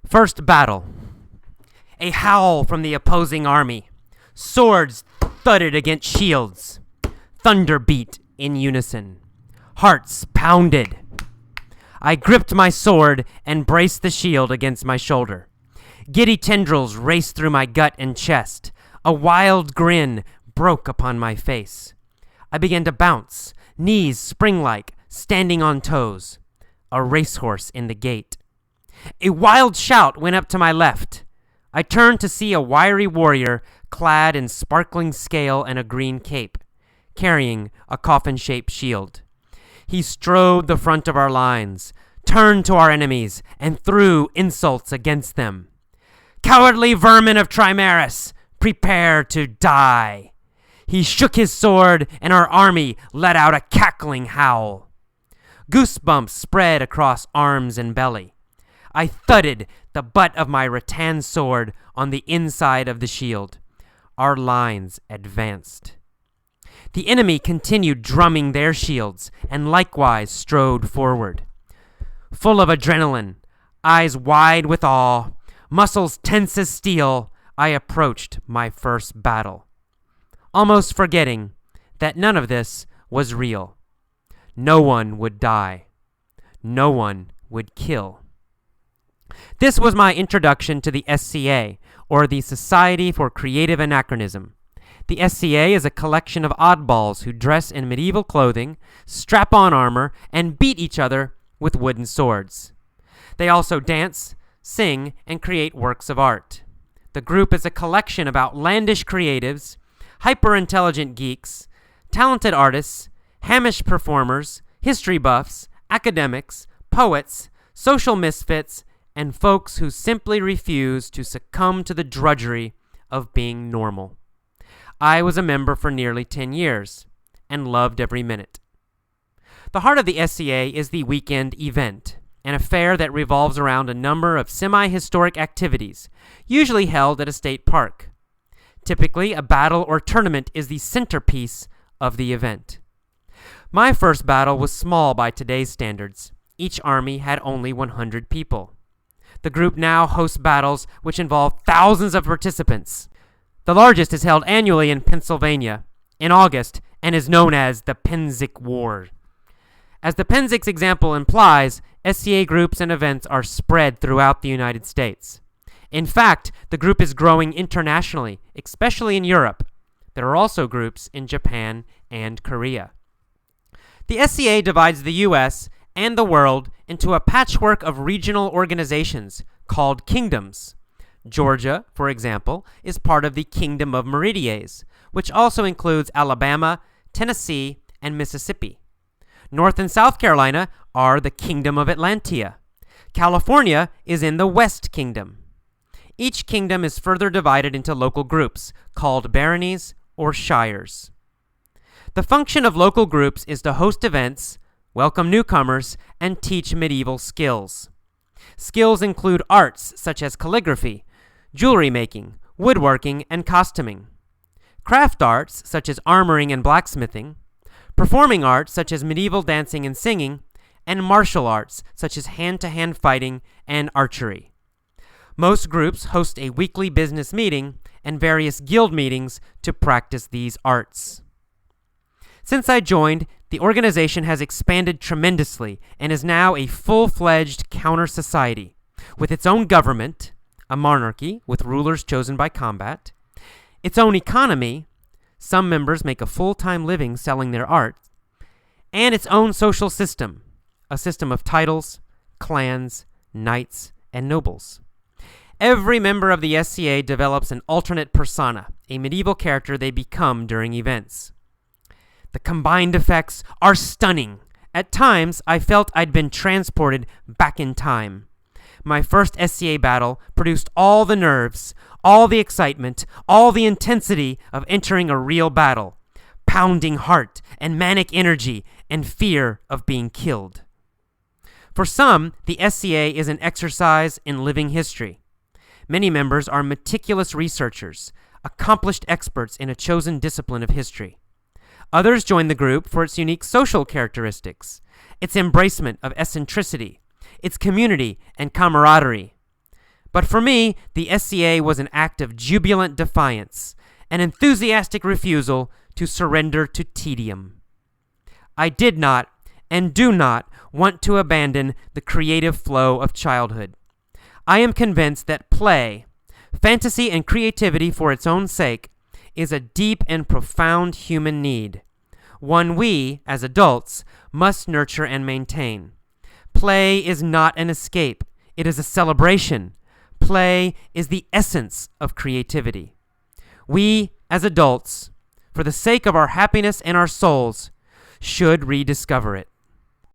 First battle. A howl from the opposing army. Swords thudded against shields. Thunder beat in unison. Hearts pounded. I gripped my sword and braced the shield against my shoulder. Giddy tendrils raced through my gut and chest. A wild grin broke upon my face. I began to bounce, knees spring-like, standing on toes. A racehorse in the gate. A wild shout went up to my left. I turned to see a wiry warrior clad in sparkling scale and a green cape, carrying a coffin-shaped shield. He strode the front of our lines, turned to our enemies, and threw insults against them. "Cowardly vermin of Trimaris, prepare to die!" He shook his sword, and our army let out a cackling howl. Goosebumps spread across arms and belly. I thudded the butt of my rattan sword on the inside of the shield. Our lines advanced. The enemy continued drumming their shields, and likewise strode forward. Full of adrenaline, eyes wide with awe, muscles tense as steel, I approached my first battle, almost forgetting that none of this was real. No one would die. No one would kill. This was my introduction to the SCA, or the Society for Creative Anachronism. The SCA is a collection of oddballs who dress in medieval clothing, strap on armor, and beat each other with wooden swords. They also dance, sing, and create works of art. The group is a collection of outlandish creatives, hyper-intelligent geeks, talented artists, Hamish performers, history buffs, academics, poets, social misfits, and folks who simply refuse to succumb to the drudgery of being normal. I was a member for nearly 10 years and loved every minute. The heart of the SCA is the weekend event, an affair that revolves around a number of semi-historic activities, usually held at a state park. Typically, a battle or tournament is the centerpiece of the event. My first battle was small by today's standards. Each army had only 100 people. The group now hosts battles which involve thousands of participants. The largest is held annually in Pennsylvania in August and is known as the Pennsic War. As the Pennsic example implies, SCA groups and events are spread throughout the United States. In fact, the group is growing internationally, especially in Europe. There are also groups in Japan and Korea. The SCA divides the U.S. and the world into a patchwork of regional organizations called kingdoms. Georgia, for example, is part of the Kingdom of Meridies, which also includes Alabama, Tennessee, and Mississippi. North and South Carolina are the Kingdom of Atlantia. California is in the West Kingdom. Each kingdom is further divided into local groups called baronies or shires. The function of local groups is to host events, welcome newcomers, and teach medieval skills. Skills include arts such as calligraphy, jewelry making, woodworking, and costuming. Craft arts such as armoring and blacksmithing. Performing arts such as medieval dancing and singing. And martial arts such as hand-to-hand fighting and archery. Most groups host a weekly business meeting and various guild meetings to practice these arts. Since I joined, the organization has expanded tremendously and is now a full-fledged counter-society with its own government, a monarchy with rulers chosen by combat, its own economy, some members make a full-time living selling their art, and its own social system, a system of titles, clans, knights, and nobles. Every member of the SCA develops an alternate persona, a medieval character they become during events. The combined effects are stunning. At times, I felt I'd been transported back in time. My first SCA battle produced all the nerves, all the excitement, all the intensity of entering a real battle, pounding heart and manic energy and fear of being killed. For some, the SCA is an exercise in living history. Many members are meticulous researchers, accomplished experts in a chosen discipline of history. Others join the group for its unique social characteristics, its embracement of eccentricity, its community and camaraderie. But for me, the SCA was an act of jubilant defiance, an enthusiastic refusal to surrender to tedium. I did not, and do not, want to abandon the creative flow of childhood. I am convinced that play, fantasy and creativity for its own sake, is a deep and profound human need, one we, as adults, must nurture and maintain. Play is not an escape, it is a celebration. Play is the essence of creativity. We, as adults, for the sake of our happiness and our souls, should rediscover it.